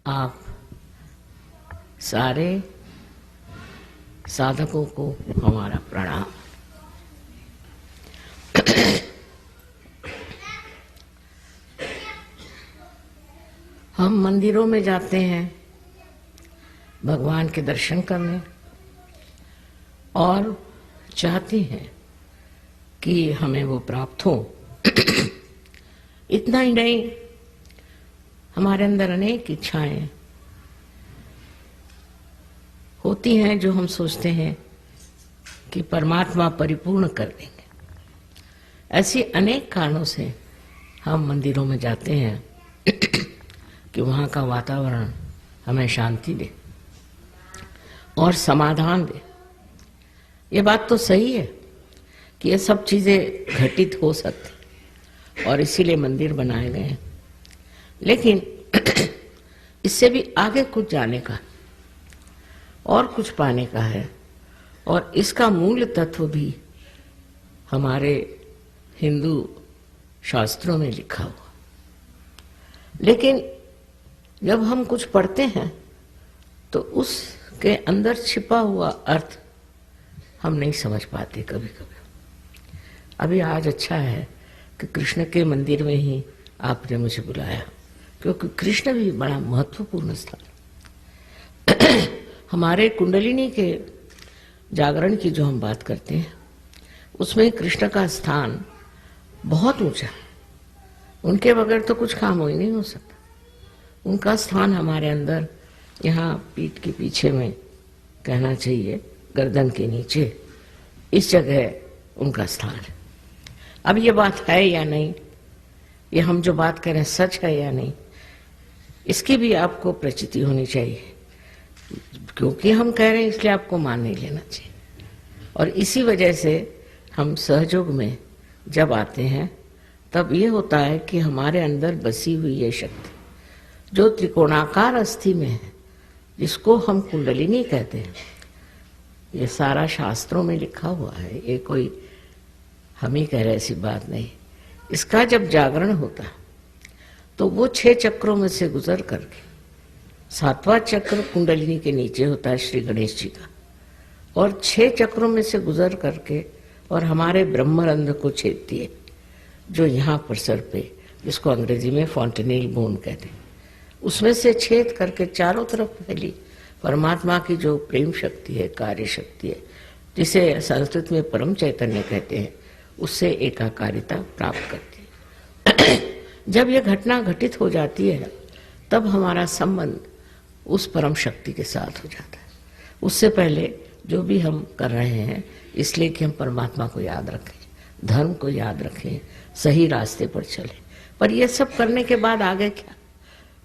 आप सारे साधकों को हमारा प्रणाम। हम मंदिरों में जाते हैं भगवान के दर्शन करने और चाहते हैं कि हमें वो प्राप्त हो। इतना ही नहीं, हमारे अंदर अनेक इच्छाएं होती हैं जो हम सोचते हैं कि परमात्मा परिपूर्ण कर देंगे। ऐसी अनेक कारणों से हम मंदिरों में जाते हैं कि वहाँ का वातावरण हमें शांति दे और समाधान दे। ये बात तो सही है कि ये सब चीज़ें घटित हो सकती और इसीलिए मंदिर बनाए गए हैं, लेकिन इससे भी आगे कुछ जाने का और कुछ पाने का है, और इसका मूल तत्व भी हमारे हिंदू शास्त्रों में लिखा हुआ। लेकिन जब हम कुछ पढ़ते हैं तो उसके अंदर छिपा हुआ अर्थ हम नहीं समझ पाते कभी कभी। अभी आज अच्छा है कि कृष्ण के मंदिर में ही आपने मुझे बुलाया, क्योंकि कृष्ण भी बड़ा महत्वपूर्ण स्थान। हमारे कुंडलिनी के जागरण की जो हम बात करते हैं उसमें कृष्ण का स्थान बहुत ऊंचा है। उनके बगैर तो कुछ काम ही नहीं हो सकता। उनका स्थान हमारे अंदर, यहाँ पीठ के पीछे में कहना चाहिए, गर्दन के नीचे, इस जगह उनका स्थान है। अब ये बात है या नहीं, ये हम जो बात कर रहे हैं सच है या नहीं, इसकी भी आपको प्रचिति होनी चाहिए। क्योंकि हम कह रहे हैं इसलिए आपको मान नहीं लेना चाहिए। और इसी वजह से हम सहयोग में जब आते हैं तब ये होता है कि हमारे अंदर बसी हुई ये शक्ति जो त्रिकोणाकार अस्थि में है, जिसको हम कुंडलिनी कहते हैं, ये सारा शास्त्रों में लिखा हुआ है, ये कोई हम ही कह रहे ऐसी बात नहीं। इसका जब जागरण होता तो वो 6 चक्रों में से गुजर करके 7वां चक्र कुंडलिनी के नीचे होता है श्री गणेश जी का, और 6 चक्रों में से गुजर करके और हमारे ब्रह्मरंध्र को छेदती है, जो यहाँ पर सर पे, जिसको अंग्रेजी में फॉन्टेनेल बोन कहते हैं, उसमें से छेद करके चारों तरफ फैली परमात्मा की जो प्रेम शक्ति है, कार्य शक्ति है, जिसे संस्कृत में परम चैतन्य कहते हैं, उससे एकाकारिता प्राप्त करती है। जब यह घटना घटित हो जाती है तब हमारा संबंध उस परम शक्ति के साथ हो जाता है। उससे पहले जो भी हम कर रहे हैं इसलिए कि हम परमात्मा को याद रखें, धर्म को याद रखें, सही रास्ते पर चलें। पर ये सब करने के बाद आगे क्या?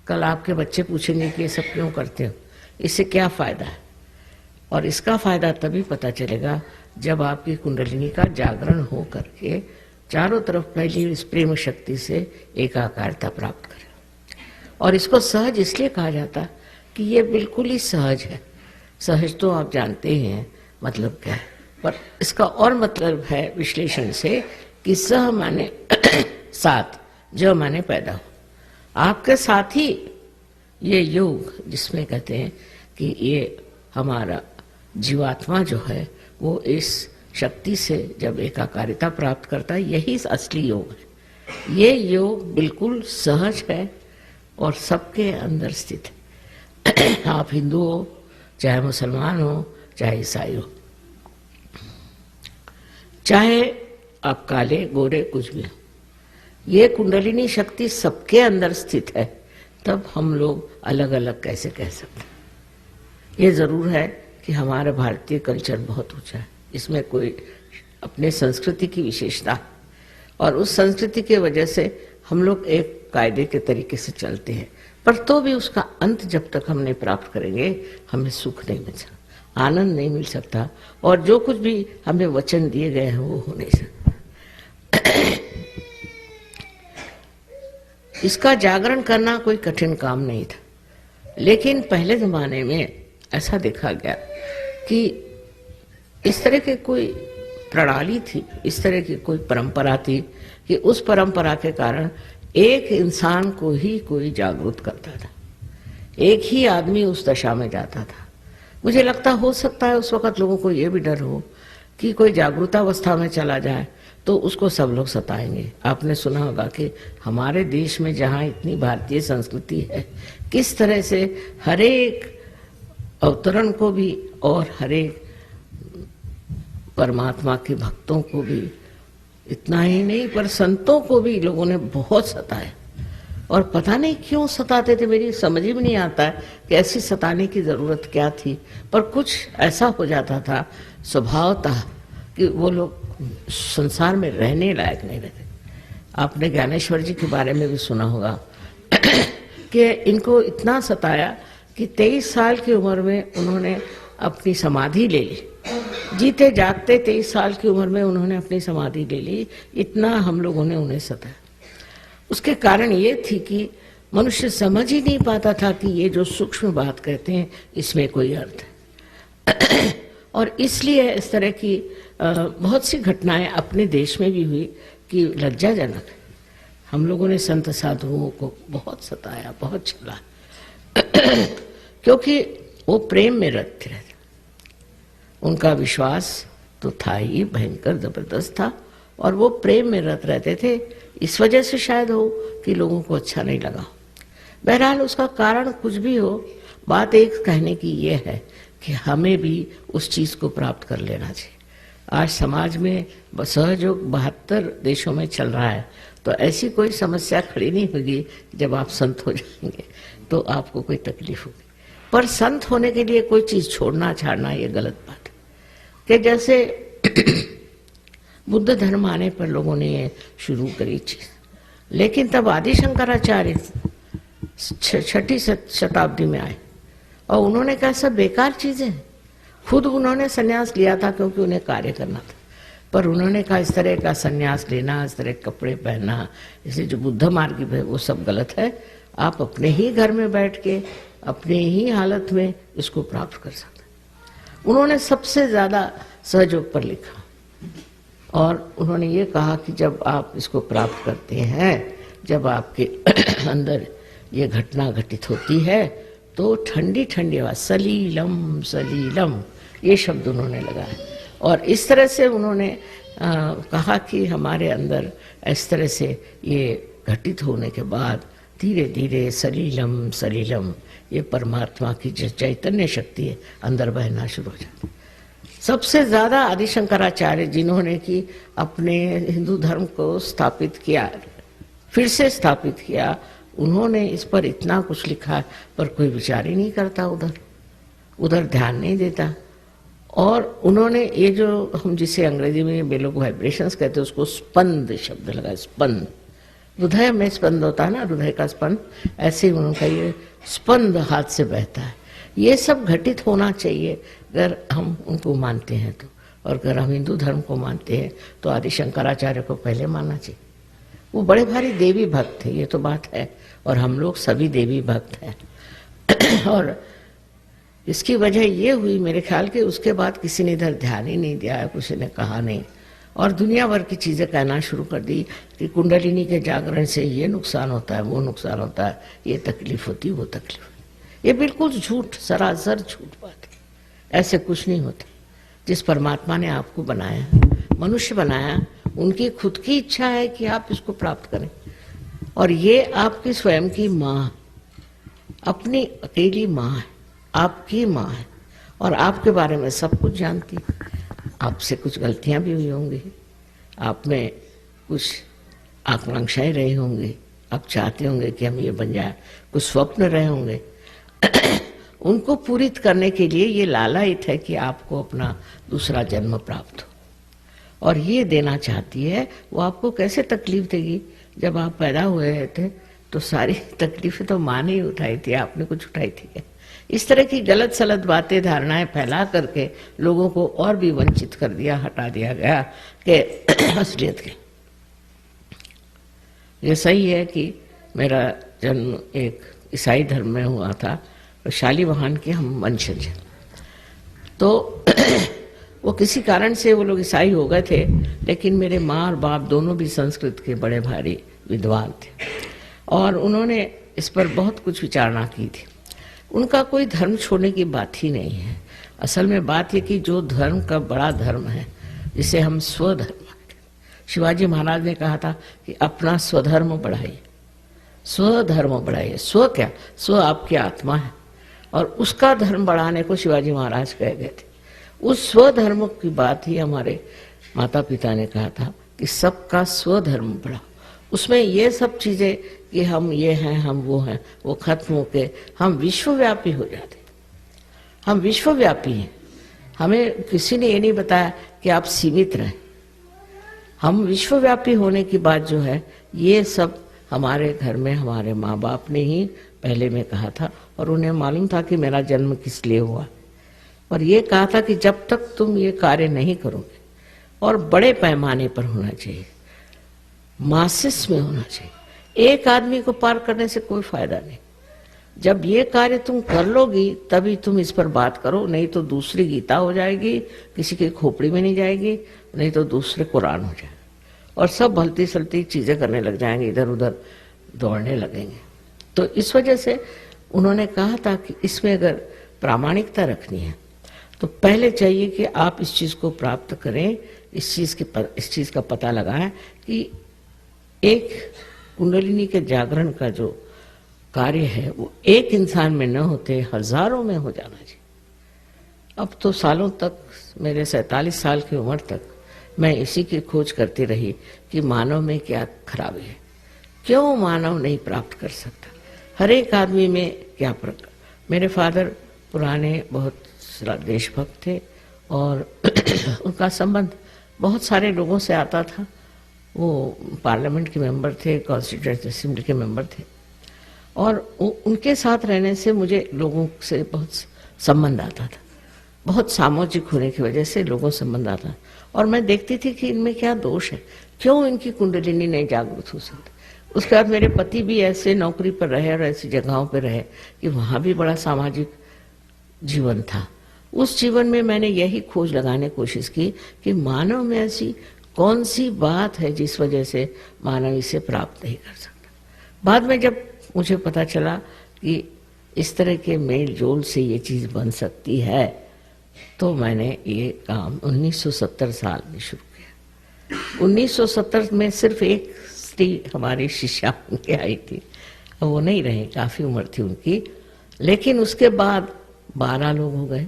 कल आपके बच्चे पूछेंगे कि ये सब क्यों करते हो, इससे क्या फ़ायदा है? और इसका फ़ायदा तभी पता चलेगा जब आपकी कुंडलिनी का जागरण हो करके चारों तरफ फैली इस प्रेम शक्ति से एकाकारता प्राप्त करें। और इसको सहज इसलिए कहा जाता कि ये बिल्कुल ही सहज है। सहज तो आप जानते ही हैं मतलब क्या है, पर इसका और मतलब है विश्लेषण से कि सह माने साथ, जो माने पैदा हो। आपके साथ ही ये योग, जिसमें कहते हैं कि ये हमारा जीवात्मा जो है वो इस शक्ति से जब एकाकारिता प्राप्त करता है, यही असली योग है। ये योग बिल्कुल सहज है और सबके अंदर स्थित है। आप हिंदू हो, चाहे मुसलमान हो, चाहे ईसाई हो, चाहे आप काले गोरे कुछ भी हो, ये कुंडलिनी शक्ति सबके अंदर स्थित है। तब हम लोग अलग अलग कैसे कह सकते हैं? ये जरूर है कि हमारा भारतीय कल्चर बहुत ऊंचा है, इसमें कोई अपने संस्कृति की विशेषता है, और उस संस्कृति के वजह से हम लोग एक कायदे के तरीके से चलते हैं। पर तो भी उसका अंत जब तक हम नहीं प्राप्त करेंगे हमें सुख नहीं मिल सकता, आनंद नहीं मिल सकता, और जो कुछ भी हमें वचन दिए गए हैं वो हो नहीं सकता। इसका जागरण करना कोई कठिन काम नहीं था, लेकिन पहले जमाने में ऐसा देखा गया कि इस तरह की कोई प्रणाली थी, इस तरह की कोई परंपरा थी कि उस परंपरा के कारण एक इंसान को ही कोई जागरूक करता था। एक ही आदमी उस दशा में जाता था। मुझे लगता हो सकता है उस वक़्त लोगों को ये भी डर हो कि कोई जागरूकतावस्था में चला जाए तो उसको सब लोग सताएंगे। आपने सुना होगा कि हमारे देश में जहाँ इतनी भारतीय संस्कृति है, किस तरह से हर एक अवतरण को भी और हर एक परमात्मा के भक्तों को भी, इतना ही नहीं पर संतों को भी लोगों ने बहुत सताया। और पता नहीं क्यों सताते थे, मेरी समझ में नहीं आता है कि ऐसी सताने की ज़रूरत क्या थी, पर कुछ ऐसा हो जाता था स्वभावतः कि वो लोग संसार में रहने लायक नहीं रहते। आपने ज्ञानेश्वर जी के बारे में भी सुना होगा कि इनको इतना सताया कि 23 साल की उम्र में उन्होंने अपनी समाधि ले ली। जीते जागते 23 साल की उम्र में उन्होंने अपनी समाधि ले ली। इतना हम लोगों ने उन्हें सताया। उसके कारण ये थी कि मनुष्य समझ ही नहीं पाता था कि ये जो सूक्ष्म बात कहते हैं इसमें कोई अर्थ है। और इसलिए इस तरह की बहुत सी घटनाएं अपने देश में भी हुई कि लज्जाजनक है। हम लोगों ने संत साधुओं को बहुत सताया, बहुत छला क्योंकि वो प्रेम में रत रहते। उनका विश्वास तो था ही, भयंकर जबरदस्त था, और वो प्रेम में रत रहते थे। इस वजह से शायद हो कि लोगों को अच्छा नहीं लगा। बहरहाल उसका कारण कुछ भी हो, बात एक कहने की ये है कि हमें भी उस चीज़ को प्राप्त कर लेना चाहिए। आज समाज में सहयोग 72 देशों में चल रहा है, तो ऐसी कोई समस्या खड़ी नहीं होगी जब आप संत हो जाएंगे तो आपको कोई तकलीफ होगी। पर संत होने के लिए कोई चीज़ छोड़ना छाड़ना ये गलत बात है। कि जैसे बुद्ध धर्म आने पर लोगों ने ये शुरू करी चीज़, लेकिन तब आदि शंकराचार्य 6ठी शताब्दी में आए और उन्होंने कहा सब बेकार चीज़ें हैं। खुद उन्होंने संन्यास लिया था क्योंकि उन्हें कार्य करना था, पर उन्होंने कहा इस तरह का संन्यास लेना, इस तरह के कपड़े पहनना, इसलिए जो बुद्ध मार्ग है वो सब गलत है। आप अपने ही घर में बैठ के अपने ही हालत में इसको प्राप्त कर सकते हैं। उन्होंने सबसे ज़्यादा सहयोग पर लिखा और उन्होंने ये कहा कि जब आप इसको प्राप्त करते हैं, जब आपके अंदर ये घटना घटित होती है तो ठंडी ठंडी आवाज़, सलीलम सलीलम, ये शब्द उन्होंने लगाया। और इस तरह से उन्होंने कहा कि हमारे अंदर इस तरह से ये घटित होने के बाद धीरे धीरे सलीलम सलीलम, ये परमात्मा की जो चैतन्य शक्ति है अंदर बहना शुरू हो जाती है। सबसे ज़्यादा आदि शंकराचार्य जिन्होंने कि अपने हिंदू धर्म को स्थापित किया, फिर से स्थापित किया, उन्होंने इस पर इतना कुछ लिखा, पर कोई विचार ही नहीं करता, उधर ध्यान नहीं देता। और उन्होंने ये जो हम जिसे अंग्रेजी में वे लोग वाइब्रेशंस कहते हैं, उसको स्पंद शब्द लगा। स्पंद, हृदय में स्पंद होता है ना, हृदय का स्पंद, ऐसे ही उनका ये स्पंद हाथ से बहता है। ये सब घटित होना चाहिए अगर हम उनको मानते हैं तो। और अगर हम हिंदू धर्म को मानते हैं तो आदि शंकराचार्य को पहले मानना चाहिए। वो बड़े भारी देवी भक्त थे, ये तो बात है, और हम लोग सभी देवी भक्त हैं। और इसकी वजह ये हुई मेरे ख्याल के उसके बाद किसी ने इधर ध्यान ही नहीं दिया, किसी ने कहा नहीं, और दुनिया भर की चीज़ें कहना शुरू कर दी कि कुंडलिनी के जागरण से ये नुकसान होता है, वो नुकसान होता है, ये तकलीफ होती है, वो तकलीफ होती है। ये बिल्कुल झूठ, सरासर झूठ बात है। ऐसे कुछ नहीं होता। जिस परमात्मा ने आपको बनाया, मनुष्य बनाया, उनकी खुद की इच्छा है कि आप इसको प्राप्त करें। और ये आपकी स्वयं की माँ, अपनी अकेली माँ है, आपकी माँ है, और आपके बारे में सब कुछ जानती है। आपसे कुछ गलतियाँ भी हुई होंगी, आप में कुछ आकांक्षाएं रही होंगी, आप चाहते होंगे कि हम ये बन जाए, कुछ स्वप्न रहे होंगे। उनको पूरित करने के लिए ये लालायित है कि आपको अपना दूसरा जन्म प्राप्त हो, और ये देना चाहती है। वो आपको कैसे तकलीफ देगी? जब आप पैदा हुए थे तो सारी तकलीफें तो माँ ने ही उठाई थी, आपने कुछ उठाई थी क्या? इस तरह की गलत सलत बातें, धारणाएं फैला करके लोगों को और भी वंचित कर दिया, हटा दिया गया कि असलियत के। ये सही है कि मेरा जन्म एक ईसाई धर्म में हुआ था, शालीवाहन के हम वंशज हैं, तो वो किसी कारण से वो लोग ईसाई हो गए थे, लेकिन मेरे माँ और बाप दोनों भी संस्कृत के बड़े भारी विद्वान थे, और उन्होंने इस पर बहुत कुछ विचारणा की थी। उनका कोई धर्म छोड़ने की बात ही नहीं है। असल में बात ये कि जो धर्म का बड़ा धर्म है, जिसे हम स्वधर्म कहते हैं। शिवाजी महाराज ने कहा था कि अपना स्वधर्म बढ़ाइए, स्वधर्म बढ़ाइए। स्व क्या? स्व आपकी आत्मा है, और उसका धर्म बढ़ाने को शिवाजी महाराज कह गए थे। उस स्वधर्म की बात ही हमारे माता पिता ने कहा था कि सबका स्वधर्म बढ़ाओ। उसमें ये सब चीजें कि हम ये हैं, हम वो हैं, वो खत्म होके हम विश्वव्यापी हो जाते। हम विश्वव्यापी हैं। हमें किसी ने ये नहीं बताया कि आप सीमित रहें। हम विश्वव्यापी होने की बात जो है, ये सब हमारे घर में हमारे माँ बाप ने ही पहले में कहा था, और उन्हें मालूम था कि मेरा जन्म किस लिए हुआ। और ये कहा था कि जब तक तुम ये कार्य नहीं करोगे, और बड़े पैमाने पर होना चाहिए, मासिस में होना चाहिए, एक आदमी को पार करने से कोई फायदा नहीं। जब ये कार्य तुम कर लोगी तभी तुम इस पर बात करो, नहीं तो दूसरी गीता हो जाएगी, किसी की खोपड़ी में नहीं जाएगी, नहीं तो दूसरे कुरान हो जाएगा, और सब भलती सलती चीजें करने लग जाएंगे, इधर उधर दौड़ने लगेंगे। तो इस वजह से उन्होंने कहा था कि इसमें अगर प्रामाणिकता रखनी है तो पहले चाहिए कि आप इस चीज को प्राप्त करें, इस चीज का पता लगाएं कि एक कुंडलिनी के जागरण का जो कार्य है वो एक इंसान में न होते हजारों में हो जाना चाहिए। अब तो सालों तक, मेरे 47 साल की उम्र तक मैं इसी की खोज करती रही कि मानव में क्या खराबी है, क्यों मानव नहीं प्राप्त कर सकता, हर एक आदमी में क्या प्रकार। मेरे फादर पुराने बहुत देशभक्त थे, और उनका संबंध बहुत सारे लोगों से आता था। वो पार्लियामेंट के मेंबर थे, कॉन्स्टिट्यूएंट असेंबली के मेंबर थे, और उनके साथ रहने से मुझे लोगों से बहुत संबंध आता था। बहुत सामाजिक होने की वजह से लोगों से संबंध आता, और मैं देखती थी कि इनमें क्या दोष है, क्यों इनकी कुंडलिनी नहीं जागृत हो सकती। उसके बाद मेरे पति भी ऐसे नौकरी पर रहे और ऐसी जगहों पर रहे कि वहाँ भी बड़ा सामाजिक जीवन था। उस जीवन में मैंने यही खोज लगाने की कोशिश की कि मानव में ऐसी कौन सी बात है जिस वजह से मानव इसे प्राप्त नहीं कर सकता। बाद में जब मुझे पता चला कि इस तरह के मेल जोल से ये चीज़ बन सकती है, तो मैंने ये काम 1970 साल में शुरू किया। 1970 में सिर्फ एक स्त्री हमारी शिष्या बन के आई थी, वो नहीं रहे, काफ़ी उम्र थी उनकी, लेकिन उसके बाद 12 लोग हो गए।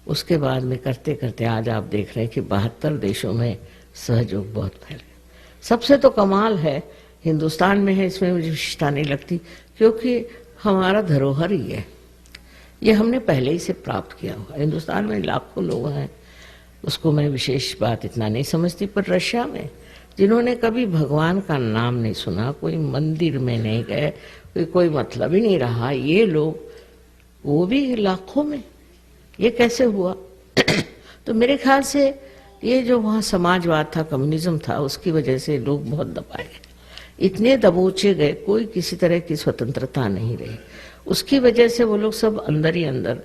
उसके बाद में करते करते आज आप देख रहे हैं कि 72 देशों में सहयोग बहुत फैल गया। सबसे तो कमाल है हिंदुस्तान में है, इसमें मुझे विशिष्टता नहीं लगती, क्योंकि हमारा धरोहर ही है, ये हमने पहले ही से प्राप्त किया हुआ। हिंदुस्तान में लाखों लोग हैं, उसको मैं विशेष बात इतना नहीं समझती, पर रशिया में जिन्होंने कभी भगवान का नाम नहीं सुना, कोई मंदिर में नहीं गए, कोई मतलब ही नहीं रहा, ये लोग वो भी लाखों में, ये कैसे हुआ? तो मेरे ख्याल से ये जो वहाँ समाजवाद था, कम्युनिज्म था, उसकी वजह से लोग बहुत दबाए गए, इतने दबोचे गए, कोई किसी तरह की स्वतंत्रता नहीं रही। उसकी वजह से वो लोग सब अंदर ही अंदर,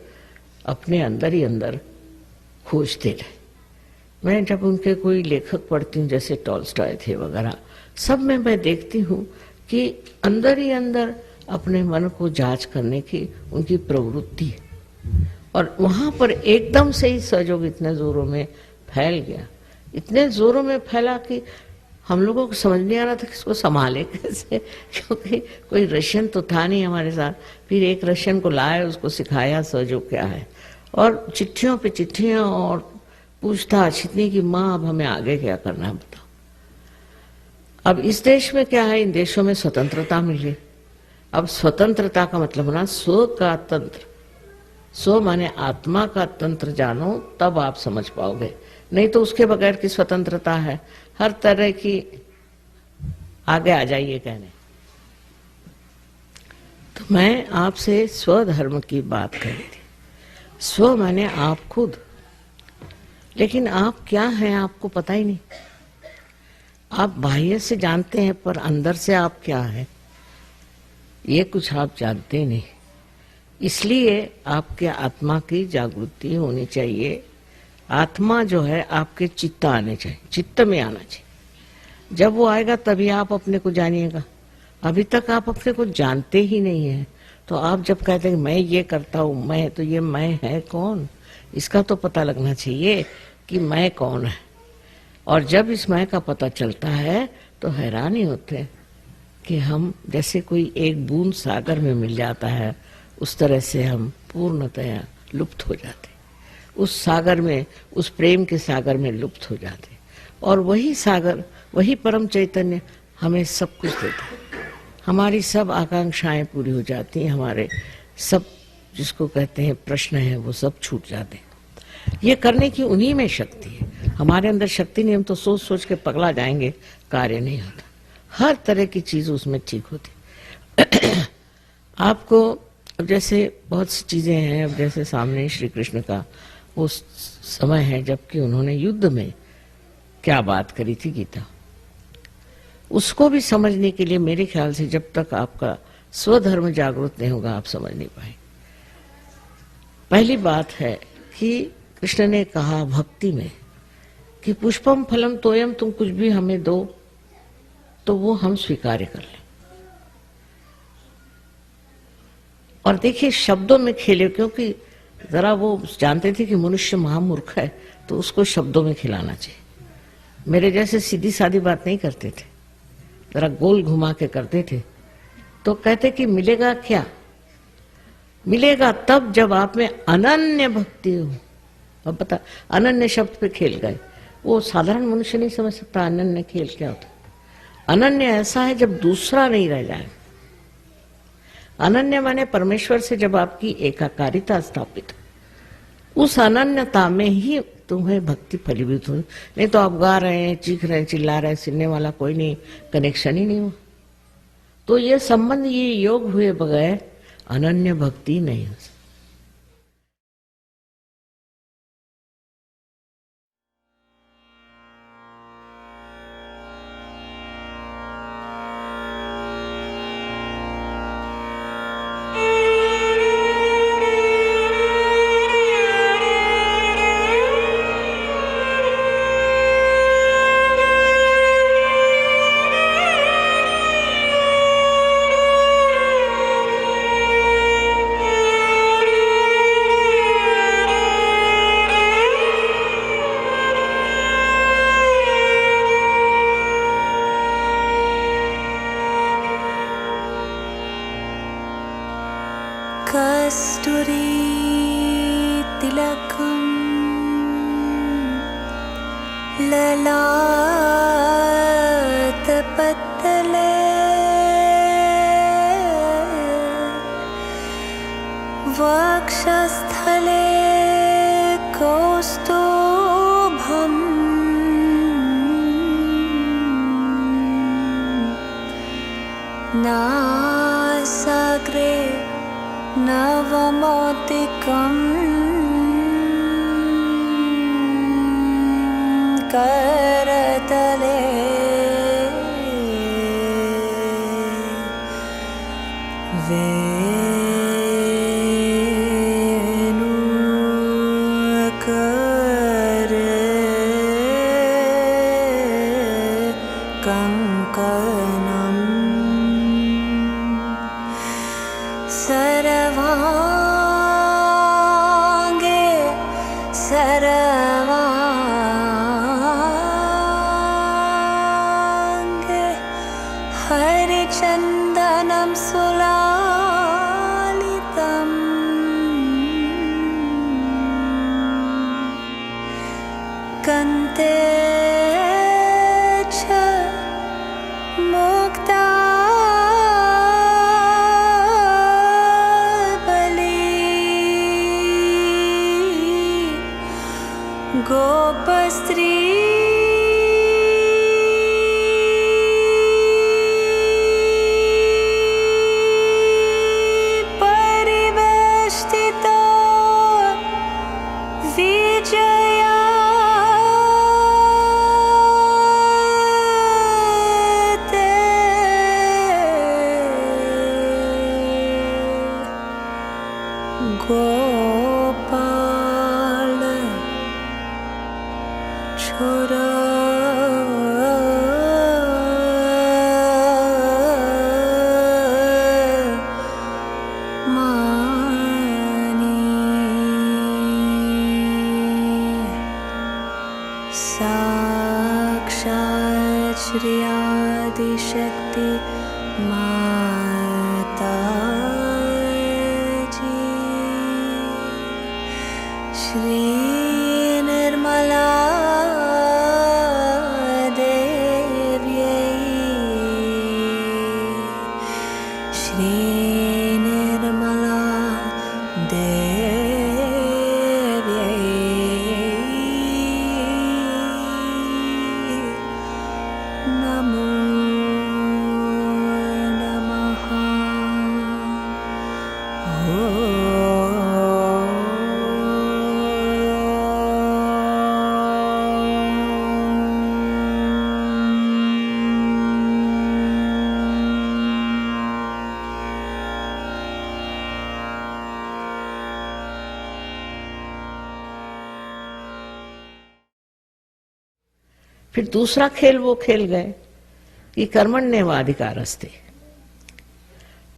अपने अंदर ही अंदर खोजते रहे। मैं जब उनके कोई लेखक पढ़ती हूँ, जैसे टॉल्स्टॉय थे वगैरह, सब में मैं देखती हूँ कि अंदर ही अंदर अपने मन को जांच करने की उनकी प्रवृत्ति है, और वहाँ पर एकदम से ही सहयोग इतने जोरों में फैल गया, इतने जोरों में फैला कि हम लोगों को समझ नहीं आ रहा था कि इसको संभाले कैसे, क्योंकि कोई रशियन तो था नहीं हमारे साथ। फिर एक रशियन को लाए, उसको सिखाया सहयोग क्या है, और चिट्ठियों पे चिट्ठियाँ और पूछताछ इतनी कि माँ अब हमें आगे क्या करना है बताओ। अब इस देश में क्या है, इन देशों में स्वतंत्रता मिली। अब स्वतंत्रता का मतलब ना स्व का तंत्र, स्व माने आत्मा का तंत्र जानो, तब आप समझ पाओगे, नहीं तो उसके बगैर की स्वतंत्रता है, हर तरह की आगे आ जाइए कहने। तो मैं आपसे स्वधर्म की बात कर रही थी। स्व माने आप खुद, लेकिन आप क्या हैं आपको पता ही नहीं। आप बाह्य से जानते हैं, पर अंदर से आप क्या हैं ये कुछ आप जानते नहीं। इसलिए आपके आत्मा की जागृति होनी चाहिए। आत्मा जो है आपके चित्त आने चाहिए, चित्त में आना चाहिए। जब वो आएगा तभी आप अपने को जानिएगा। अभी तक आप अपने को जानते ही नहीं हैं, तो आप जब कहते हैं मैं ये करता हूँ, मैं, तो ये मैं है कौन, इसका तो पता लगना चाहिए कि मैं कौन है। और जब इस मैं का पता चलता है तो हैरान ही होते हैं कि हम जैसे कोई एक बूंद सागर में मिल जाता है, उस तरह से हम पूर्णतया लुप्त हो जाते, उस सागर में, उस प्रेम के सागर में लुप्त हो जाते। और वही सागर, वही परम चैतन्य हमें सब कुछ देता है। हमारी सब आकांक्षाएं पूरी हो जाती हैं, हमारे सब जिसको कहते हैं प्रश्न हैं वो सब छूट जाते हैं। ये करने की उन्हीं में शक्ति है, हमारे अंदर शक्ति नहीं। हम तो सोच सोच के पगला जाएंगे, कार्य नहीं होता। हर तरह की चीज उसमें ठीक होती। आपको अब जैसे बहुत सी चीजें हैं, अब जैसे सामने श्री कृष्ण का वो समय है जबकि उन्होंने युद्ध में क्या बात करी थी गीता, उसको भी समझने के लिए मेरे ख्याल से जब तक आपका स्वधर्म जागृत नहीं होगा आप समझ नहीं पाए। पहली बात है कि कृष्ण ने कहा भक्ति में कि पुष्पम फलम तोयम, तुम कुछ भी हमें दो तो वो हम स्वीकार कर लें। और देखिए शब्दों में खेले, क्योंकि जरा वो जानते थे कि मनुष्य महामूर्ख है तो उसको शब्दों में खिलाना चाहिए। मेरे जैसे सीधी सादी बात नहीं करते थे, जरा गोल घुमा के करते थे। तो कहते कि मिलेगा क्या, मिलेगा तब जब आप में अनन्य भक्ति हो। अब पता अनन्य शब्द पे खेल गए, वो साधारण मनुष्य नहीं समझ सकता अनन्य खेल क्या होता। अनन्य ऐसा है जब दूसरा नहीं रह जाए। अनन्य माने परमेश्वर से जब आपकी एकाकारिता स्थापित, उस अनन्यता में ही तुम्हें भक्ति फलीभूत हो। नहीं तो आप गा रहे हैं, चीख रहे हैं, चिल्ला रहे हैं, सुनने वाला कोई नहीं, कनेक्शन ही नहीं हुआ। तो ये संबंध, ये योग हुए बगैर अनन्य भक्ति नहीं हो सकती। कस्तूरी तिलकं ललाटपटले वक्षस्थले कौस्तुभम् नासाग्रे नवमोतिकं करतले वेणुकरे कंकणम् सर्वांगे सर्वांगे हरिचन्दनं सुलालितम् कन्ते च मुक्ता गोपस्त्री परिवेष्टितो विजयाते गोपाल छोरा मानि साक्षात् श्री आदिशक्ति माता जी श्री निर्मला फिर दूसरा खेल वो खेल गए कि कर्मण्येवाधिकारस्ते,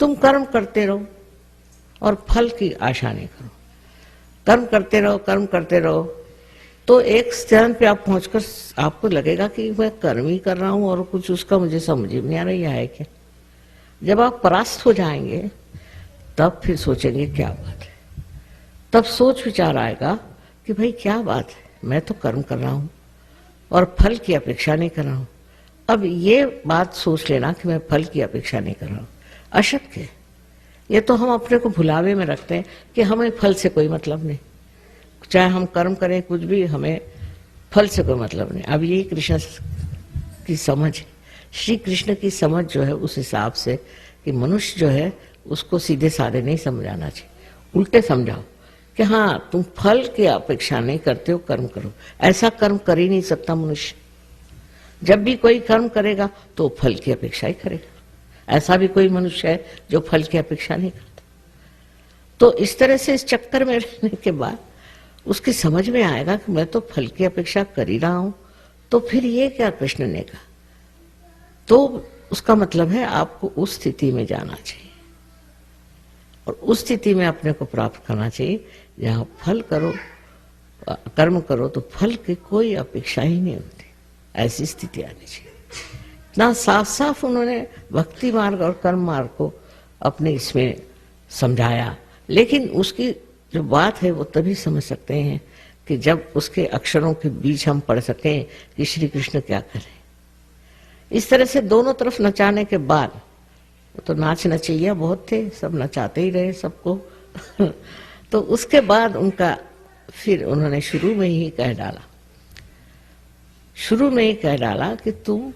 तुम कर्म करते रहो और फल की आशा नहीं करो। कर्म करते रहो, कर्म करते रहो, तो एक चरण पे आप पहुंचकर आपको लगेगा कि मैं कर्म ही कर रहा हूं और कुछ उसका मुझे समझ ही नहीं आ रही है क्या। जब आप परास्त हो जाएंगे तब फिर सोचेंगे क्या बात है, तब सोच विचार आएगा कि भाई क्या बात है, मैं तो कर्म कर रहा हूं और फल की अपेक्षा नहीं कर रहा हूं। अब ये बात सोच लेना कि मैं फल की अपेक्षा नहीं कर रहा हूं अशक्य है। ये तो हम अपने को भुलावे में रखते हैं कि हमें फल से कोई मतलब नहीं, चाहे हम कर्म करें कुछ भी, हमें फल से कोई मतलब नहीं। अब ये कृष्ण की समझ है, श्री कृष्ण की समझ जो है उस हिसाब से कि मनुष्य जो है उसको सीधे साधे नहीं समझाना चाहिए, उल्टे समझाओ कि हाँ तुम फल की अपेक्षा नहीं करते हो, कर्म करो। ऐसा कर्म कर ही नहीं सकता मनुष्य। जब भी कोई कर्म करेगा तो फल की अपेक्षा ही करेगा। ऐसा भी कोई मनुष्य है जो फल की अपेक्षा नहीं करता। तो इस तरह से इस चक्कर में रहने के बाद उसकी समझ में आएगा कि मैं तो फल की अपेक्षा कर ही रहा हूं, तो फिर ये क्या कृष्ण ने कहा। तो उसका मतलब है आपको उस स्थिति में जाना चाहिए और उस स्थिति में अपने को प्राप्त करना चाहिए जहां फल करो, कर्म करो तो फल की कोई अपेक्षा ही नहीं होती। ऐसी स्थिति आनी चाहिए। इतना साफ साफ उन्होंने भक्ति मार्ग और कर्म मार्ग को अपने इसमें समझाया, लेकिन उसकी जो बात है वो तभी समझ सकते हैं कि जब उसके अक्षरों के बीच हम पढ़ सकें कि श्री कृष्ण क्या करें। इस तरह से दोनों तरफ नचाने के बाद, तो नाच नचैया बहुत थे, सब नचाते ही रहे सबको तो उसके बाद उनका फिर उन्होंने शुरू में ही कह डाला कि तुम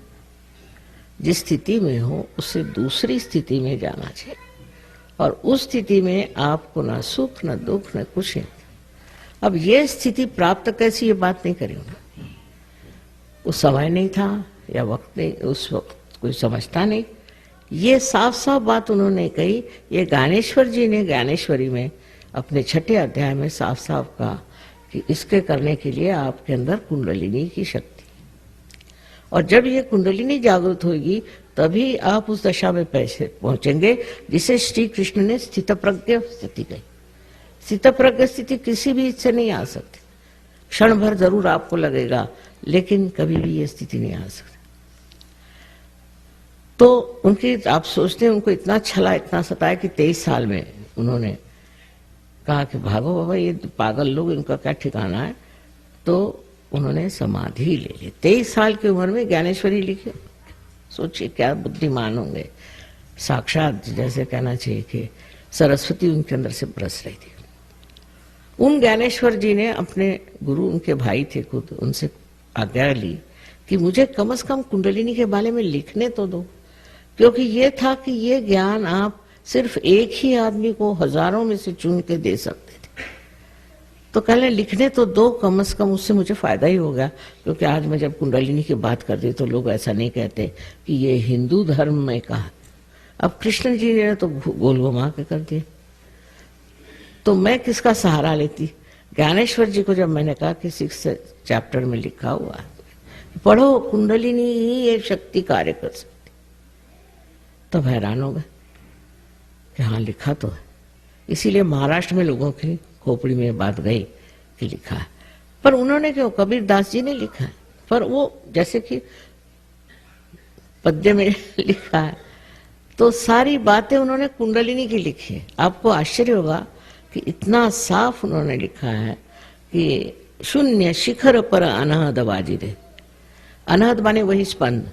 जिस स्थिति में हो उससे दूसरी स्थिति में जाना चाहिए और उस स्थिति में आपको ना सुख न दुख न कुछ नहीं। अब ये स्थिति प्राप्त कैसी, ये बात नहीं करी उन्होंने। उस समय नहीं था या वक्त नहीं, उस वक्त कोई समझता नहीं। ये साफ साफ बात उन्होंने कही। ये ज्ञानेश्वर जी ने ज्ञानेश्वरी में अपने 6ठे अध्याय में साफ साफ कहा कि इसके करने के लिए आपके अंदर कुंडलिनी की शक्ति, और जब ये कुंडलिनी जागृत होगी तभी आप उस दशा में पहुंचेंगे जिसे श्री कृष्ण ने स्थितप्रज्ञ स्थिति कही। स्थितप्रज्ञ स्थिति किसी भी से नहीं आ सकती। क्षण भर जरूर आपको लगेगा, लेकिन कभी भी ये स्थिति नहीं आ सकती। तो उनकी, आप सोचते हैं उनको इतना छला, इतना सताया कि 23 साल में उन्होंने कहा कि भागो बाबा, ये पागल लोग, इनका क्या ठिकाना है। तो उन्होंने समाधि ले ली। 23 साल की उम्र में ज्ञानेश्वरी लिखी। सोचिए क्या बुद्धिमान होंगे। साक्षात जैसे कहना चाहिए कि सरस्वती उनके अंदर से बरस रही थी। उन ज्ञानेश्वर जी ने अपने गुरु, उनके भाई थे खुद, उनसे आज्ञा ली कि मुझे कम से कम कुंडलिनी के बारे में लिखने तो दो, क्योंकि ये था कि ये ज्ञान आप सिर्फ एक ही आदमी को हजारों में से चुन के दे सकते थे। तो कहने लिखने तो दो कम से कम, उससे मुझे फायदा ही होगा। क्योंकि आज मैं जब कुंडलिनी की बात करती तो लोग ऐसा नहीं कहते कि ये हिंदू धर्म में कहा। अब कृष्ण जी ने तो गोल घुमा के कर दिया, तो मैं किसका सहारा लेती। ज्ञानेश्वर जी को जब मैंने कहा कि 6 चैप्टर में लिखा हुआ पढ़ो, कुंडलिनी ही ये शक्ति कार्य कर सकती, तब हैरान हो गए कि हाँ लिखा तो है। इसीलिए महाराष्ट्र में लोगों की खोपड़ी में बात गई कि लिखा है। पर उन्होंने क्यों, कबीर दास जी ने लिखा है, पर वो जैसे कि पद्य में लिखा है तो सारी बातें उन्होंने कुंडलिनी की लिखी है। आपको आश्चर्य होगा कि इतना साफ उन्होंने लिखा है कि शून्य शिखर पर अनहद वाजिरे, अनहद माने वही स्पंद,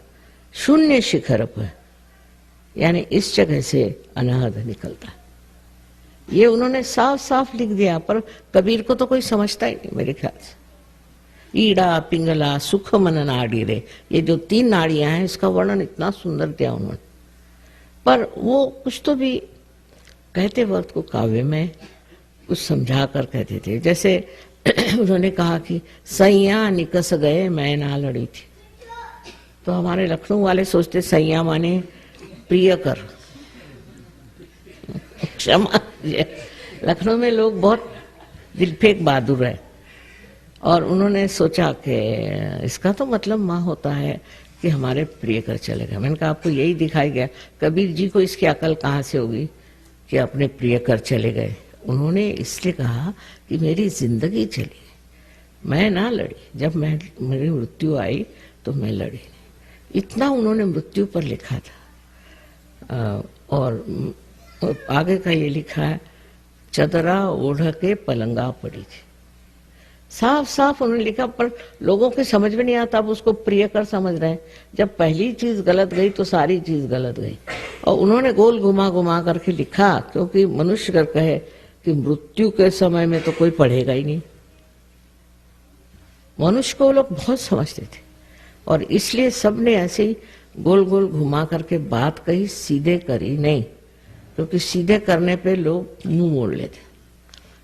शून्य शिखर पर यानी इस जगह से अनहद निकलता। ये उन्होंने साफ साफ लिख दिया, पर कबीर को तो कोई समझता ही नहीं मेरे ख्याल से। ईड़ा पिंगला सुख मन नाड़ी रे, ये जो 3 नाड़ियां हैं इसका वर्णन इतना सुंदर दिया उन्होंने। पर वो कुछ तो भी कहते वक्त को काव्य में कुछ समझा कर कहते थे। जैसे उन्होंने कहा कि सैया निकस गए मैं ना लड़ी थी, तो हमारे लखनऊ वाले सोचते सैया माने प्रिय कर, क्षमा। लखनऊ में लोग बहुत दिलफेक बहादुर है, और उन्होंने सोचा कि इसका तो मतलब माँ होता है कि हमारे प्रिय कर चले गए। मैंने कहा आपको यही दिखाई गया, कबीर जी को इसकी अकल कहाँ से होगी कि अपने प्रिय कर चले गए। उन्होंने इसलिए कहा कि मेरी जिंदगी चली, मैं ना लड़ी, जब मेरी मृत्यु आई तो मैं लड़ी नहीं। इतना उन्होंने मृत्यु पर लिखा था। और आगे का ये लिखा है, चदरा ओढ़ के पलंगा पड़ी थी। साफ साफ उन्होंने लिखा, पर लोगों के समझ में नहीं आता, अब उसको प्रिय कर समझ रहे हैं। जब पहली चीज गलत गई तो सारी चीज गलत गई। और उन्होंने गोल घुमा घुमा करके लिखा, क्योंकि मनुष्य अगर कहे कि मृत्यु के समय में तो कोई पढ़ेगा ही नहीं। मनुष्य को वो लोग बहुत समझते थे, और इसलिए सबने ऐसे ही गोल गोल घुमा करके बात कही, सीधे करी नहीं, क्योंकि सीधे करने पे लोग मुंह मोड़ लेते।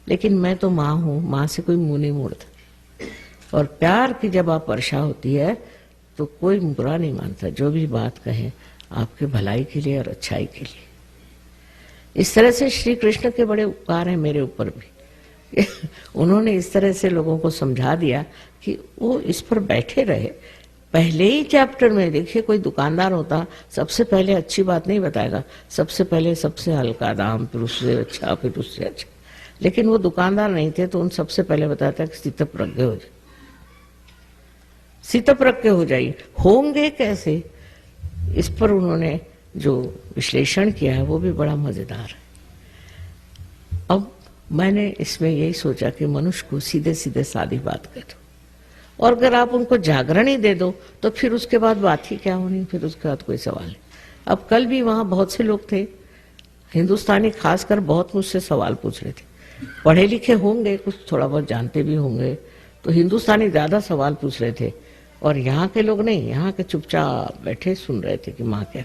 लेकिन मैं तो माँ हूं, माँ से कोई मुंह नहीं मोड़ता। और प्यार की जब आप वर्षा होती है तो कोई बुरा नहीं मानता, जो भी बात कहे आपके भलाई के लिए और अच्छाई के लिए। इस तरह से श्री कृष्ण के बड़े उपकार हैं मेरे ऊपर भी। उन्होंने इस तरह से लोगों को समझा दिया कि वो इस पर बैठे रहे। पहले ही चैप्टर में देखिए, कोई दुकानदार होता सबसे पहले अच्छी बात नहीं बताएगा, सबसे पहले सबसे हल्का दाम, फिर उससे अच्छा, फिर उससे अच्छा। लेकिन वो दुकानदार नहीं थे, तो उन सबसे पहले बताता कि स्थितप्रज्ञ हो जाए, स्थितप्रज्ञ हो जाइए। होंगे कैसे, इस पर उन्होंने जो विश्लेषण किया है वो भी बड़ा मजेदार है। अब मैंने इसमें यही सोचा कि मनुष्य को सीधे सीधे सादी बात कह दो, और अगर आप उनको जागरण ही दे दो तो फिर उसके बाद बात ही क्या होनी, फिर उसके बाद कोई सवाल नहीं। अब कल भी वहां बहुत से लोग थे, हिंदुस्तानी खासकर, बहुत मुझसे सवाल पूछ रहे थे। पढ़े लिखे होंगे, कुछ थोड़ा बहुत जानते भी होंगे, तो हिंदुस्तानी ज्यादा सवाल पूछ रहे थे, और यहाँ के लोग नहीं, यहाँ के चुपचाप बैठे सुन रहे थे कि माँ क्या।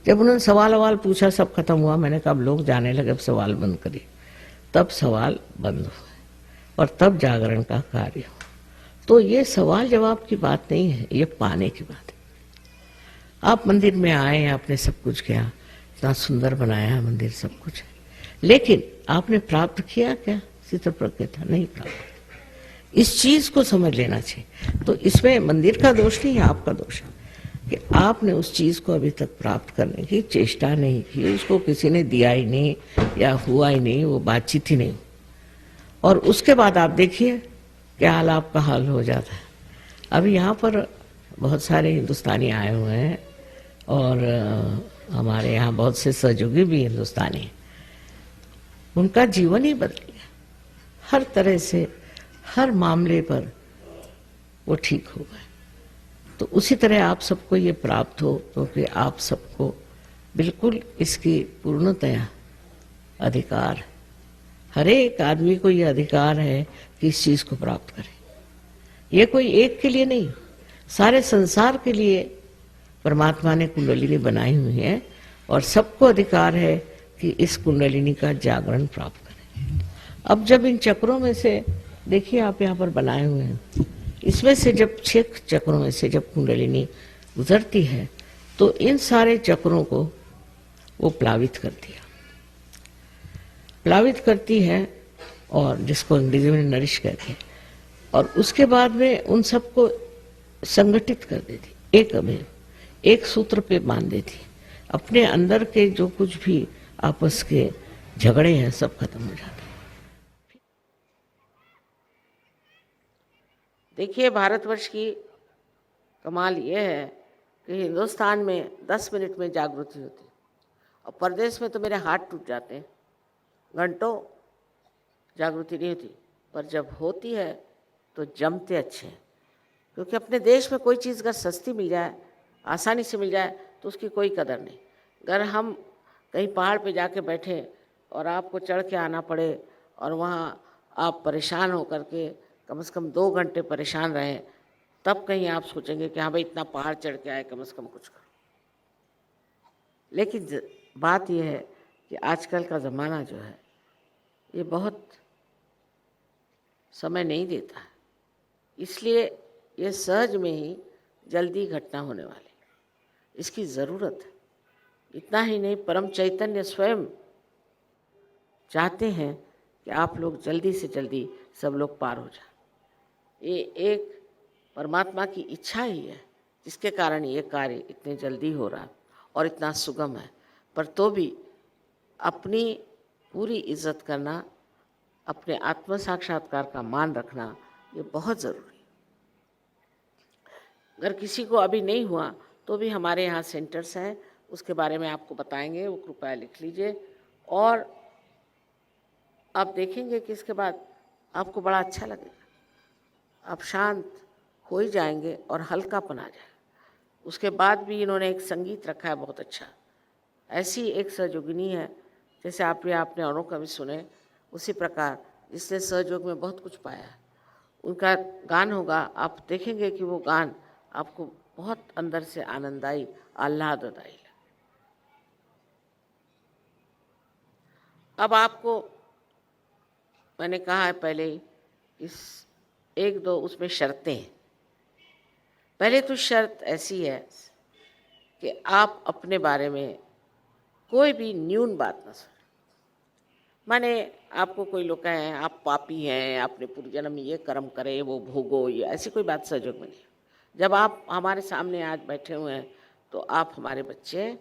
जब उन्होंने सवाल पूछा, सब खत्म हुआ, मैंने कहा अब लोग जाने लगे, अब सवाल बंद करिए। तब सवाल बंद हुए और तब जागरण का कार्य हो। तो ये सवाल जवाब की बात नहीं है, ये पाने की बात है। आप मंदिर में आए, आपने सब कुछ किया, इतना सुंदर बनाया मंदिर, सब कुछ है, लेकिन आपने प्राप्त किया क्या? स्थितप्रज्ञता नहीं प्राप्त। इस चीज को समझ लेना चाहिए। तो इसमें मंदिर का दोष नहीं है, आपका दोष है कि आपने उस चीज को अभी तक प्राप्त करने की चेष्टा नहीं की, उसको किसी ने दिया ही नहीं या हुआ ही नहीं, वो बातचीत ही नहीं। और उसके बाद आप देखिए क्या हाल आपका हाल हो जाता है। अभी यहाँ पर बहुत सारे हिंदुस्तानी आए हुए हैं, और हमारे यहाँ बहुत से सहयोगी भी हिंदुस्तानी हैं। उनका जीवन ही बदल गया, हर तरह से, हर मामले पर वो ठीक हो गए। तो उसी तरह आप सबको ये प्राप्त हो, क्योंकि आप सबको बिल्कुल इसकी पूर्णतया अधिकार है। हर एक आदमी को ये अधिकार है कि इस चीज को प्राप्त करे। ये कोई एक के लिए नहीं, सारे संसार के लिए परमात्मा ने कुंडलिनी बनाई हुई है, और सबको अधिकार है कि इस कुंडलिनी का जागरण प्राप्त करें। अब जब इन चक्रों में से देखिए, आप यहाँ पर बनाए हुए हैं, इसमें से जब 6 चक्रों में से जब कुंडलिनी गुजरती है तो इन सारे चक्रों को वो प्लावित करती है, प्लावित करती है, और जिसको अंग्रेजी में नरिश कहते हैं। और उसके बाद में उन सबको संगठित कर देती, एक अभी एक सूत्र पे बांध देती। अपने अंदर के जो कुछ भी आपस के झगड़े हैं सब खत्म हो जाते हैं। देखिए, भारतवर्ष की कमाल ये है कि हिंदुस्तान में 10 मिनट में जागृति होती है और परदेश में तो मेरे हाथ टूट जाते हैं, घंटों जागृति नहीं होती, पर जब होती है तो जमते अच्छे हैं। क्योंकि अपने देश में कोई चीज़ अगर सस्ती मिल जाए, आसानी से मिल जाए, तो उसकी कोई कदर नहीं। अगर हम कहीं पहाड़ पे जाके बैठे और आपको चढ़ के आना पड़े और वहाँ आप परेशान हो करके कम से कम 2 घंटे परेशान रहें, तब कहीं आप सोचेंगे कि हाँ भाई इतना पहाड़ चढ़ के आए, कम से कम कुछ करो। लेकिन बात यह है कि आजकल का ज़माना जो है ये बहुत समय नहीं देता है, इसलिए ये सहज में ही जल्दी घटना होने वाली, इसकी ज़रूरत है। इतना ही नहीं, परम चैतन्य स्वयं चाहते हैं कि आप लोग जल्दी से जल्दी सब लोग पार हो जाए। ये एक परमात्मा की इच्छा ही है जिसके कारण ये कार्य इतने जल्दी हो रहा है और इतना सुगम है। पर तो भी अपनी पूरी इज्जत करना, अपने आत्म साक्षात्कार का मान रखना, ये बहुत ज़रूरी है। अगर किसी को अभी नहीं हुआ तो भी हमारे यहाँ सेंटर्स हैं, उसके बारे में आपको बताएंगे, वो कृपया लिख लीजिए। और आप देखेंगे कि इसके बाद आपको बड़ा अच्छा लगेगा, आप शांत हो ही जाएंगे और हल्कापन आ जाएगा। उसके बाद भी इन्होंने एक संगीत रखा है बहुत अच्छा, ऐसी एक सहयोगिनी है जैसे आपने औरों का भी सुने, उसी प्रकार जिसने सहयोग में बहुत कुछ पाया है, उनका गान होगा। आप देखेंगे कि वो गान आपको बहुत अंदर से आनंदाई, आह्लाददायी। अब आपको मैंने कहा है पहले ही, इस 1-2 उसमें शर्तें हैं। पहले तो शर्त ऐसी है कि आप अपने बारे में कोई भी न्यून बात न सुने। माने आपको कोई लोग कहें आप पापी हैं, आपने पूर्व जन्म में ये कर्म करे, वो भोगो, ये ऐसी कोई बात सहयोग में नहीं। जब आप हमारे सामने आज बैठे हुए हैं तो आप हमारे बच्चे हैं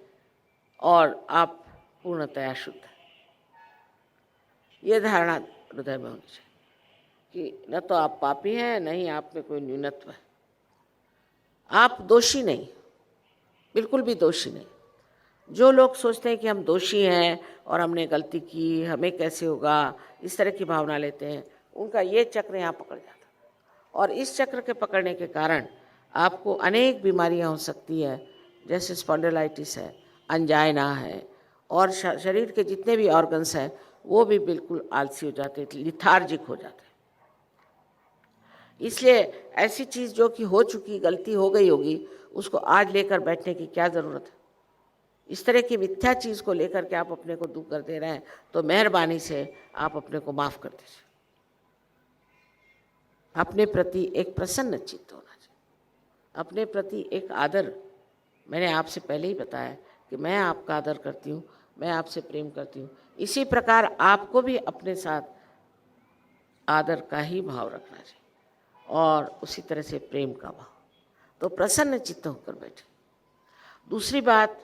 और आप पूर्णतया शुद्ध हैं। ये धारणा हृदय में होनी चाहिए कि न तो आप पापी हैं, न ही आप में कोई न्यूनत्व है। आप दोषी नहीं, बिल्कुल भी दोषी नहीं। जो लोग सोचते हैं कि हम दोषी हैं और हमने गलती की, हमें कैसे होगा, इस तरह की भावना लेते हैं, उनका ये चक्र यहाँ पकड़ जाता है। और इस चक्र के पकड़ने के कारण आपको अनेक बीमारियाँ हो सकती है, जैसे स्पॉन्डिलाइटिस है, अंजाइना है, और शरीर के जितने भी ऑर्गन्स हैं वो भी बिल्कुल आलसी हो जाते हैं, लिथार्जिक हो जाते हैं। इसलिए ऐसी चीज़ जो कि हो चुकी, गलती हो गई होगी, उसको आज लेकर बैठने की क्या ज़रूरत है। इस तरह की मिथ्या चीज़ को लेकर के आप अपने को दुख कर दे रहे हैं, तो मेहरबानी से आप अपने को माफ़ कर दीजिए। अपने प्रति एक प्रसन्न चित्त होना चाहिए, अपने प्रति एक आदर। मैंने आपसे पहले ही बताया कि मैं आपका आदर करती हूँ, मैं आपसे प्रेम करती हूँ। इसी प्रकार आपको भी अपने साथ आदर का ही भाव रखना चाहिए और उसी तरह से प्रेम का भाव, तो प्रसन्न चित्त होकर बैठे। दूसरी बात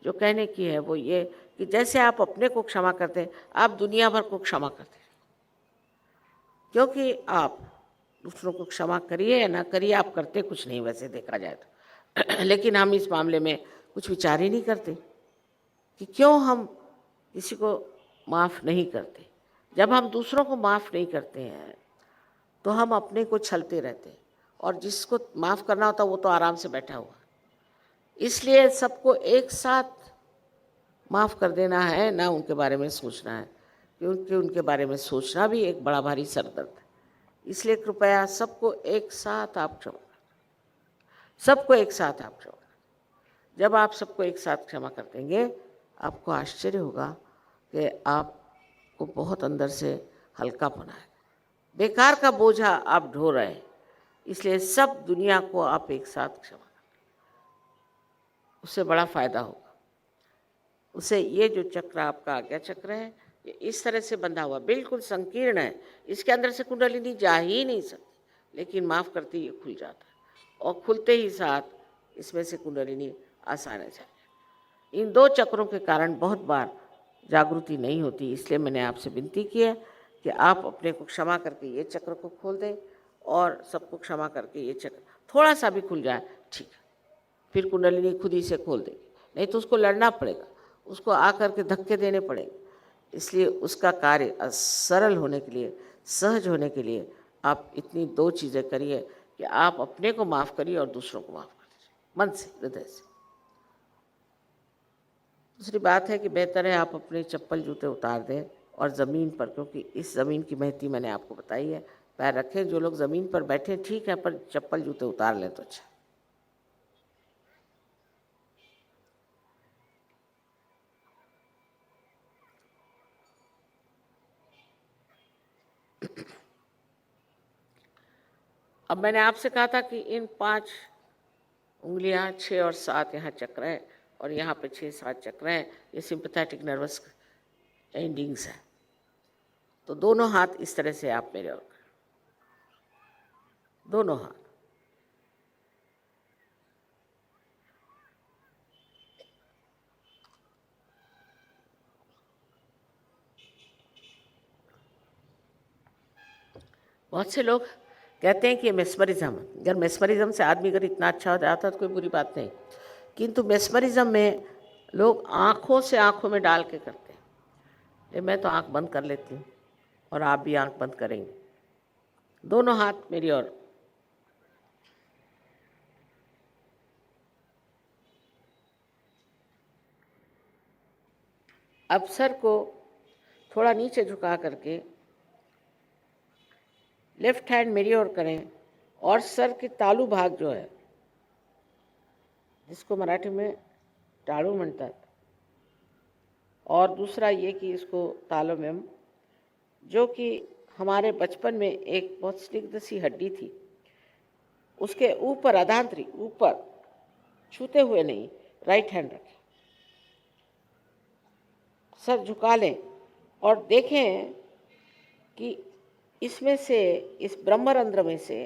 जो कहने की है वो ये कि जैसे आप अपने को क्षमा करते हैं, आप दुनिया भर को क्षमा करते हैं। क्योंकि आप दूसरों को क्षमा करिए या ना करिए, आप करते कुछ नहीं वैसे देखा जाए तो लेकिन हम इस मामले में कुछ विचार ही नहीं करते कि क्यों हम किसी को माफ़ नहीं करते। जब हम दूसरों को माफ़ नहीं करते हैं तो हम अपने को छलते रहते हैं, और जिसको माफ़ करना होता वो तो आराम से बैठा हुआ। इसलिए सबको एक साथ माफ़ कर देना है, ना उनके बारे में सोचना है, क्योंकि उनके बारे में सोचना भी एक बड़ा भारी सरदर्द है। इसलिए कृपया सबको एक साथ आप क्षमा करें, सबको एक साथ आप क्षमा करें। जब आप सबको एक साथ क्षमा कर देंगे, आपको आश्चर्य होगा कि आपको बहुत अंदर से हल्कापन आएगा। बेकार का बोझा आप ढो रहे हैं, इसलिए सब दुनिया को आप एक साथ क्षमा करें, उससे बड़ा फायदा होगा। उससे ये जो चक्र आपका आज्ञा चक्र है, ये इस तरह से बंधा हुआ बिल्कुल संकीर्ण है, इसके अंदर से कुंडलिनी जा ही नहीं सकती, लेकिन माफ़ करते ही ये खुल जाता है, और खुलते ही साथ इसमें से कुंडलिनी आसानी से। इन 2 चक्रों के कारण बहुत बार जागृति नहीं होती। इसलिए मैंने आपसे विनती की है कि आप अपने को क्षमा करके ये चक्र को खोल दें और सबको क्षमा करके ये चक्र थोड़ा सा भी खुल जाए, ठीक है, फिर कुंडलिनी खुद ही से खोल देगी। नहीं तो उसको लड़ना पड़ेगा, उसको आकर के धक्के देने पड़ेंगे। इसलिए उसका कार्य सरल होने के लिए, सहज होने के लिए आप इतनी 2 चीज़ें करिए कि आप अपने को माफ़ करिए और दूसरों को माफ़ कर दीजिए, मन से, हृदय से। दूसरी बात है कि बेहतर है आप अपने चप्पल जूते उतार दें और ज़मीन पर, क्योंकि इस ज़मीन की महती मैंने आपको बताई है, पैर रखें। जो लोग ज़मीन पर बैठे ठीक है, पर चप्पल जूते उतार लें तो अच्छा। अब मैंने आपसे कहा था कि इन 5 उंगलियां, 6 और 7 यहाँ चक्र हैं और यहाँ पे 6-7 चक्र हैं, ये सिंपैथेटिक नर्वस एंडिंग्स हैं। तो दोनों हाथ इस तरह से आप मेरे ओर करें, दोनों हाथ। बहुत से लोग कहते हैं कि ये मेस्मरिज्म, अगर मेस्मरिज्म से आदमी अगर इतना अच्छा हो जाता तो कोई बुरी बात नहीं, किंतु मेस्मरिज्म में लोग आँखों से आँखों में डाल के करते हैं। मैं तो आँख बंद कर लेती हूँ और आप भी आँख बंद करेंगे, दोनों हाथ मेरी ओर। अब सर को थोड़ा नीचे झुका करके लेफ्ट हैंड मेरी ओर करें और सर के तालू भाग जो है, जिसको मराठी में टाळू म्हणतात, और दूसरा ये कि इसको तालव्यम, जो कि हमारे बचपन में एक बहुत स्निग्ध सी हड्डी थी, उसके ऊपर अधांतरी ऊपर छूते हुए नहीं, राइट हैंड रखें, सर झुका लें और देखें कि इसमें से, इस ब्रह्मरंध्र में से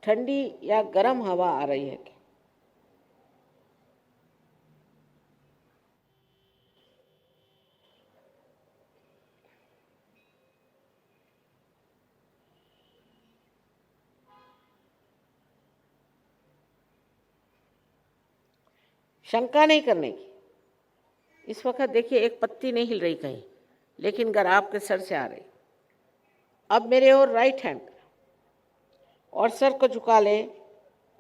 ठंडी या गर्म हवा आ रही है क्या। शंका नहीं करने की। इस वक्त देखिए एक पत्ती नहीं हिल रही कहीं, लेकिन अगर आपके सर से आ रही। अब मेरे ओर राइट हैंड और सर को झुका लें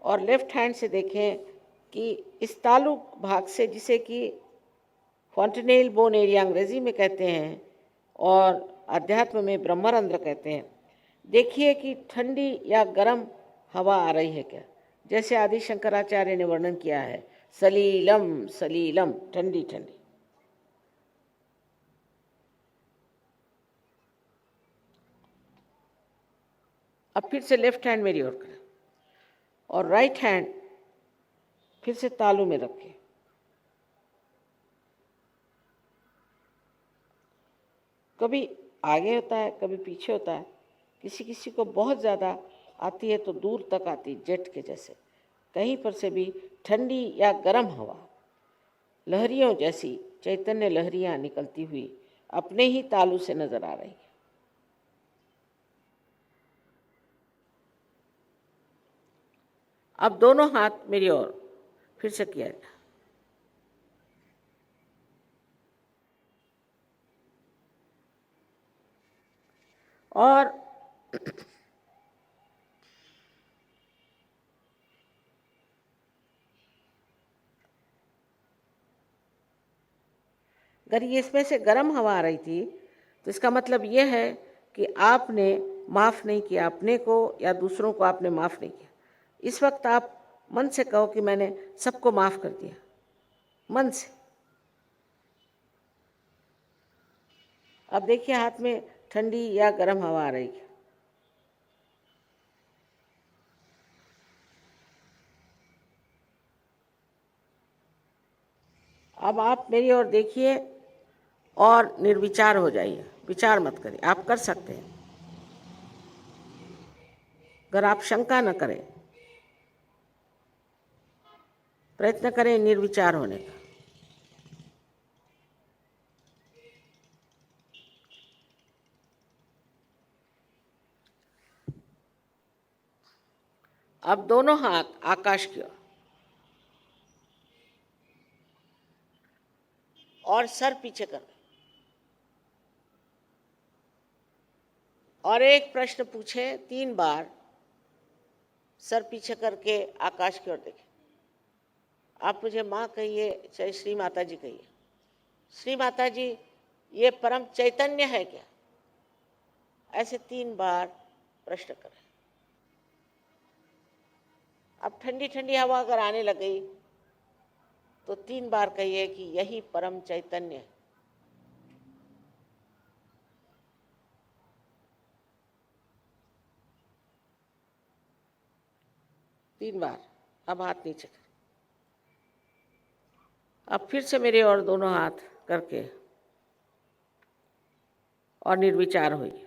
और लेफ्ट हैंड से देखें कि इस तालु भाग से, जिसे कि फॉन्टेनेल बोन एरिया अंग्रेजी में कहते हैं और अध्यात्म में ब्रह्मरंध्र कहते हैं, देखिए कि ठंडी या गर्म हवा आ रही है क्या। जैसे आदि शंकराचार्य ने वर्णन किया है, सलीलम सलीलम, ठंडी ठंडी। अब फिर से लेफ्ट हैंड मेरी ओर करें और राइट हैंड फिर से तालू में रखें। कभी आगे होता है, कभी पीछे होता है, किसी किसी को बहुत ज़्यादा आती है तो दूर तक आती, जेट के जैसे। कहीं पर से भी ठंडी या गर्म हवा, लहरियों जैसी चैतन्य लहरियाँ निकलती हुई अपने ही तालू से नजर आ रही है। अब दोनों हाथ मेरी ओर फिर से किया जाए और अगर ये इसमें से गर्म हवा आ रही थी तो इसका मतलब ये है कि आपने माफ़ नहीं किया अपने को या दूसरों को, आपने माफ़ नहीं किया। इस वक्त आप मन से कहो कि मैंने सबको माफ़ कर दिया, मन से। अब देखिए हाथ में ठंडी या गर्म हवा आ रही है। अब आप मेरी ओर देखिए और निर्विचार हो जाइए, विचार मत करिए। आप कर सकते हैं अगर आप शंका न करें, प्रयत्न करें निर्विचार होने का। अब दोनों हाथ आकाश की ओर और सर पीछे कर, और एक प्रश्न पूछे 3 बार, सर पीछे करके आकाश की ओर देखें। आप मुझे माँ कहिए चाहे श्री माता जी कहिए, श्री माता जी ये परम चैतन्य है क्या? ऐसे 3 बार प्रश्न करें। अब ठंडी ठंडी हवा अगर आने लग गई तो 3 बार कहिए कि यही परम चैतन्य है। तीन बार। अब हाथ नीचे करें। अब फिर से मेरे और दोनों हाथ करके और निर्विचार होइए।